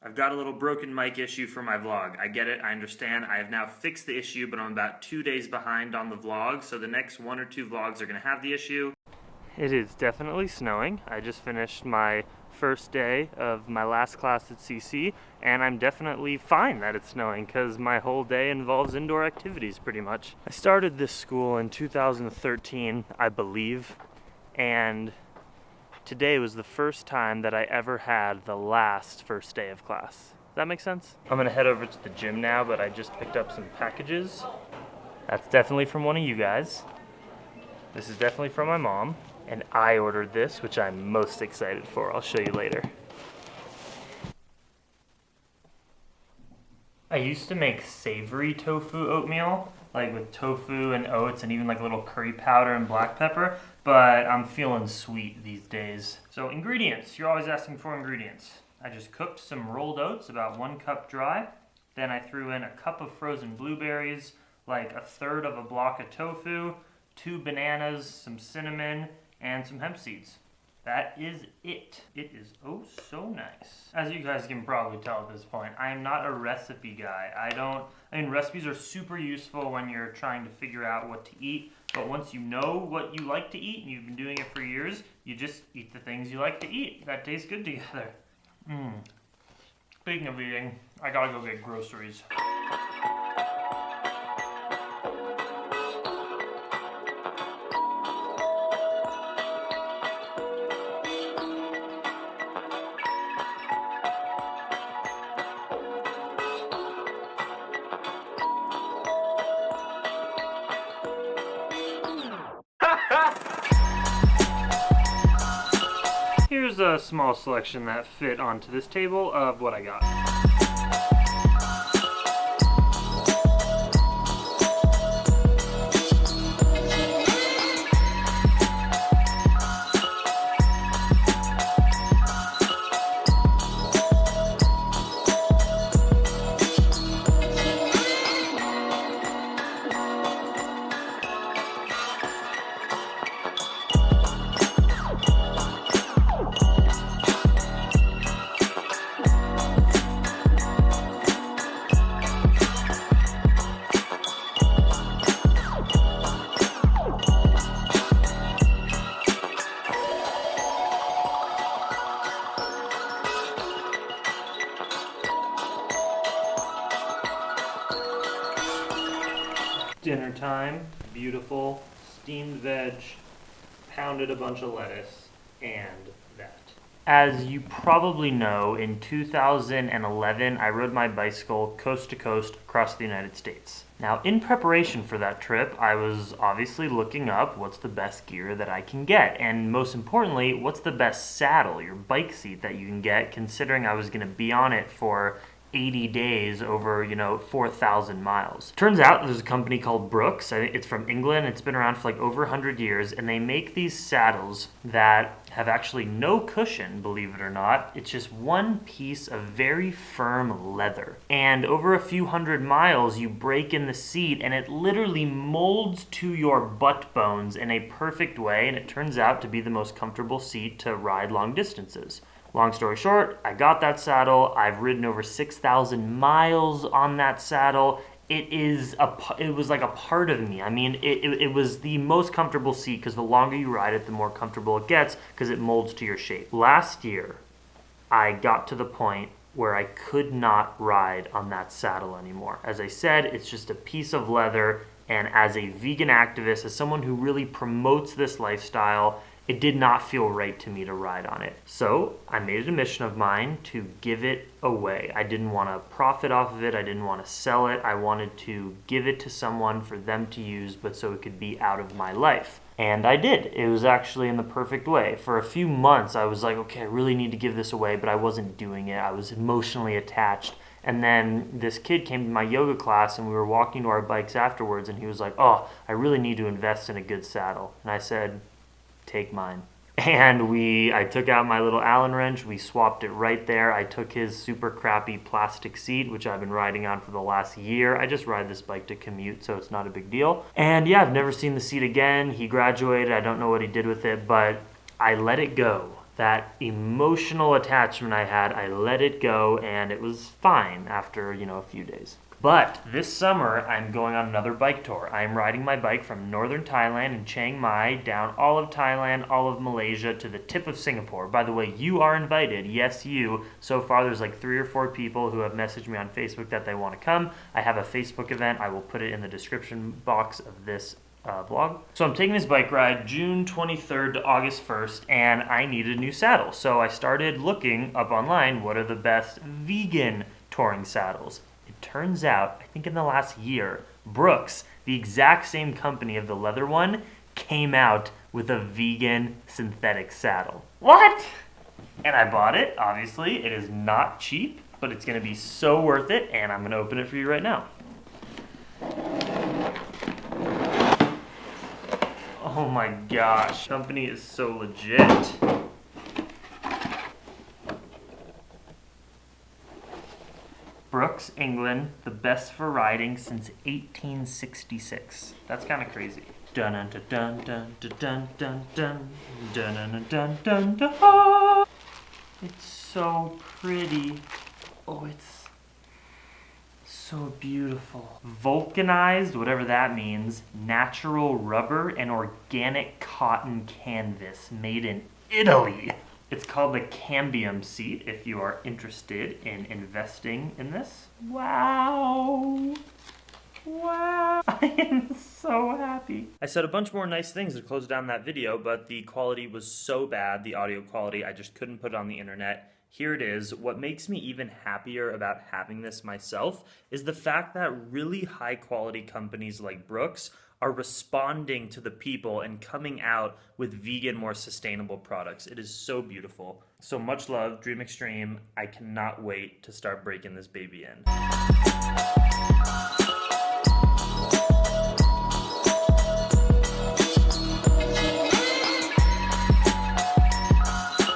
I've got a little broken mic issue for my vlog. I get it, I understand. I have now fixed the issue, but I'm about 2 days behind on the vlog, so the next 1 or 2 vlogs are gonna have the issue. It is definitely snowing. I just finished my first day of my last class at CC, and I'm definitely fine that it's snowing because my whole day involves indoor activities pretty much. I started this school in 2013, I believe, and today was the first time that I ever had the last first day of class. Does that make sense? I'm gonna head over to the gym now, but I just picked up some packages. That's definitely from one of you guys. This is definitely from my mom. And I ordered this, which I'm most excited for. I'll show you later. I used to make savory tofu oatmeal, like with tofu and oats and even like a little curry powder and black pepper, but I'm feeling sweet these days. So ingredients, you're always asking for ingredients. I just cooked some rolled oats, about 1 cup dry. Then I threw in a cup of frozen blueberries, like 1/3 of a block of tofu, 2 bananas, some cinnamon, and some hemp seeds. That is it. It is oh so nice. As you guys can probably tell at this point, I am not a recipe guy. I mean, recipes are super useful when you're trying to figure out what to eat, but once you know what you like to eat and you've been doing it for years, you just eat the things you like to eat that taste good together. Speaking of eating, I gotta go get groceries. Here's a small selection that fit onto this table of what I got. Dinner time, beautiful, steamed veg, pounded a bunch of lettuce, and that. As you probably know, in 2011, I rode my bicycle coast to coast across the United States. Now, in preparation for that trip, I was obviously looking up what's the best gear that I can get, and most importantly, what's the best saddle, your bike seat that you can get, considering I was going to be on it for 80 days over, 4,000 miles. Turns out there's a company called Brooks. I think it's from England. It's been around for like over 100 years, and they make these saddles that have actually no cushion, believe it or not. It's just one piece of very firm leather. And over a few hundred miles, you break in the seat, and it literally molds to your butt bones in a perfect way, and it turns out to be the most comfortable seat to ride long distances. Long story short, I got that saddle. I've ridden over 6,000 miles on that saddle. It was like a part of me. I mean, it was the most comfortable seat because the longer you ride it, the more comfortable it gets because it molds to your shape. Last year, I got to the point where I could not ride on that saddle anymore. As I said, it's just a piece of leather, and as a vegan activist, as someone who really promotes this lifestyle, it did not feel right to me to ride on it. So I made it a mission of mine to give it away. I didn't want to profit off of it. I didn't want to sell it. I wanted to give it to someone for them to use, but so it could be out of my life. And I did. It was actually in the perfect way. For a few months, I was like, okay, I really need to give this away, but I wasn't doing it. I was emotionally attached. And then this kid came to my yoga class, and we were walking to our bikes afterwards, and he was like, oh, I really need to invest in a good saddle. And I said, take mine. And I took out my little Allen wrench, we swapped it right there. I took his super crappy plastic seat, which I've been riding on for the last year. I just ride this bike to commute, so it's not a big deal. And yeah, I've never seen the seat again. He graduated, I don't know what he did with it, but I let it go. That emotional attachment I had, I let it go, and it was fine after, a few days. But this summer, I'm going on another bike tour. I'm riding my bike from northern Thailand and Chiang Mai down all of Thailand, all of Malaysia to the tip of Singapore. By the way, you are invited. Yes, you. So far, there's like 3 or 4 people who have messaged me on Facebook that they want to come. I have a Facebook event. I will put it in the description box of this vlog. So I'm taking this bike ride June 23rd to August 1st, and I needed a new saddle. So I started looking up online, what are the best vegan touring saddles? It turns out, I think in the last year, Brooks, the exact same company of the leather one, came out with a vegan synthetic saddle. What? And I bought it, obviously. It is not cheap, but it's gonna be so worth it, and I'm gonna open it for you right now. Oh my gosh, company is so legit. Brooks, England, the best for riding since 1866. That's kind of crazy. Dun dun dun dun dun dun dun dun dun dun dun dun. It's so pretty. Oh, it's so beautiful. Vulcanized, whatever that means, natural rubber and organic cotton canvas made in Italy. It's called the Cambium seat if you are interested in investing in this. Wow. Wow. I am so happy. I said a bunch more nice things to close down that video, but the quality was so bad, the audio quality, I just couldn't put it on the internet. Here it is. What makes me even happier about having this myself is the fact that really high quality companies like Brooks are responding to the people and coming out with vegan, more sustainable products. It is so beautiful. So much love, Dream Extreme. I cannot wait to start breaking this baby in.